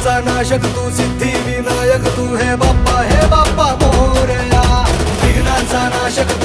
विघ्नांचा नाशक तू, सिद्धी विनायक तू, हे बाप्पा मोरया. विघ्नांचा नाशक